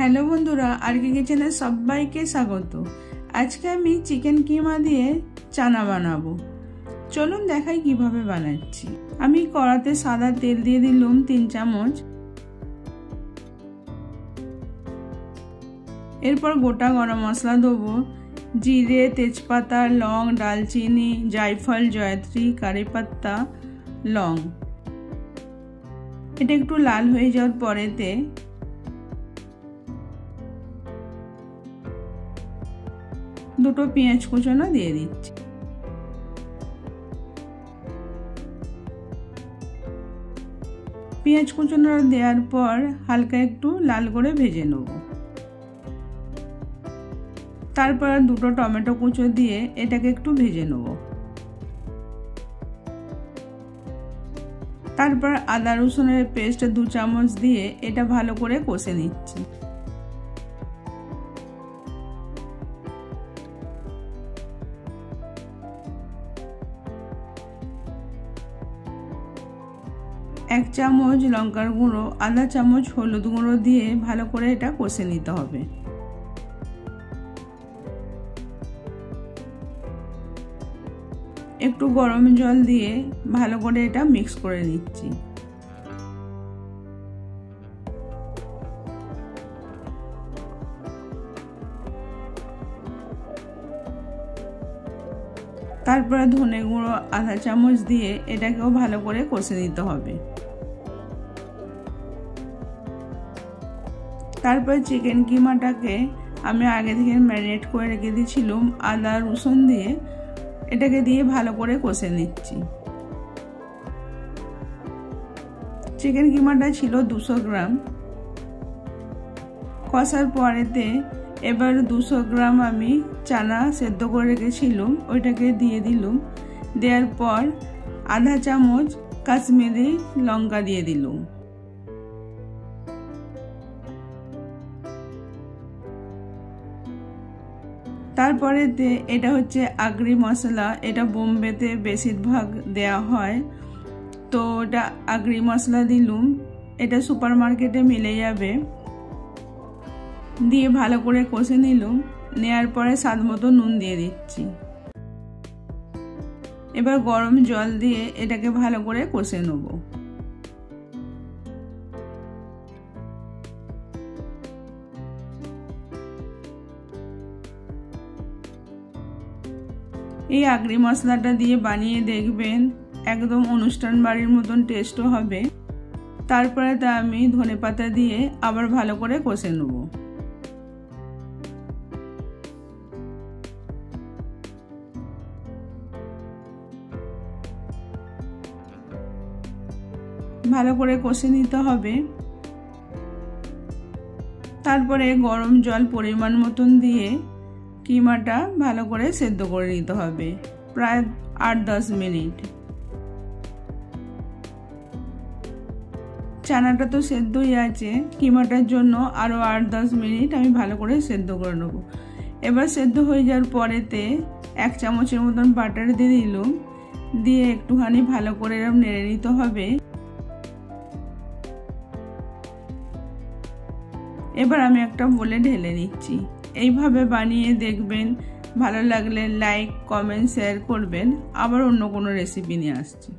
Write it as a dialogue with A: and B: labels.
A: Hello বন্ধুরা, আরকে কিচেনে সবাইকে স্বাগত। আজকে আমি চিকেন কিমা দিয়ে চানা বানাবো। চলুন দেখাই কিভাবে বানাচ্ছি। আমি কড়াতে সাদা তেল দিয়ে দিলাম 3 চামচ। এরপর গোটা গরম মশলা দেবো, জিরে, তেজপাতা, লং, দালচিনি, জায়ফল, জয়ত্রী, কারি পাত্তা, লং। এটা একটু লাল হয়ে যাওয়ার পরেতে দুটো পেঁয়াজ কুচানো দিয়ে দিচ্ছি। পেঁয়াজ কুচানো দেওয়ার পর হালকা একটু লাল করে ভেজে নেব। তারপর দুটো টমেটো কুচো দিয়ে এটাকে একটু ভেজে নেব। তারপর আদা রসুনের পেস্ট 2 চামচ দিয়ে এটা ভালো করে কষে নিচ্ছি। এক চামচ লঙ্কার গুঁড়ো, আধা চামচ হলুদ গুঁড়ো দিয়ে ভালো করে এটা কষে নিতে হবে। একটু গরম জল দিয়ে ভালো করে এটা মিক্স করে নিচ্ছি। তারপরে ধনে গুঁড়ো আধা চামচ দিয়ে এটাকেও ভালো করে কষে নিতে হবে। তারপর চিকেন কিমাটাকে আমি আগে থেকে ম্যারিনেট করে রেখে দিয়েছিলাম আদা রসুন দিয়ে, এটাকে দিয়ে ভালো করে কষে নিচ্ছি। চিকেন কিমাটা ছিল 200 গ্রাম। কষার পরেতে এবার 200 গ্রাম আমি চানা সেদ্ধ করে রেখেছিলাম ওইটাকে দিয়ে দিলাম। দেওয়ার পর আধা চামচ কাশ্মীরি লঙ্কা দিয়ে দিলাম। তারপরেতে এটা হচ্ছে আগরি মশলা, এটা বোম্বেতে বেশিরভাগ দেয়া হয়, তো এটা আগরি মশলা দিলুম। এটা সুপার মার্কেটে মিলে যাবে। দিয়ে ভালো করে কষে নিলাম। নেয়ার পরে স্বাদ মতো নুন দিয়ে দিচ্ছি। এবার গরম জল দিয়ে এটাকে ভালো করে কষে নেব। এই আগরি মশলাটা দিয়ে বানিয়ে দেখবেন, একদম অনুষ্ঠান বাড়ির মতন টেস্টও হবে। তারপরে তা আমি ধনেপাতা দিয়ে আবার ভালো করে কষে নেব। ভালো করে কষে নিতে হবে। তারপরে গরম জল পরিমাণ মতন দিয়ে কিমাটা ভালো করে সেদ্ধ করে নিতে হবে, প্রায় 8-10 মিনিট। চানাটা তো সেদ্ধই আছে, কিমাটার জন্য আরও 8-10 মিনিট আমি ভালো করে সেদ্ধ করে নেব। এবার সেদ্ধ হয়ে যাওয়ার পরেতে 1 চামচের মতন বাটার দিয়ে দিলাম। দিয়ে একটুখানি ভালো করে এরকম নেড়ে নিতে হবে। এবার আমি একটা বলে ঢেলে নিচ্ছি। এইভাবে বানিয়ে দেখবেন, ভালো লাগলে লাইক, কমেন্ট, শেয়ার করবেন। আবার অন্য কোনো রেসিপি নিয়ে আসছি।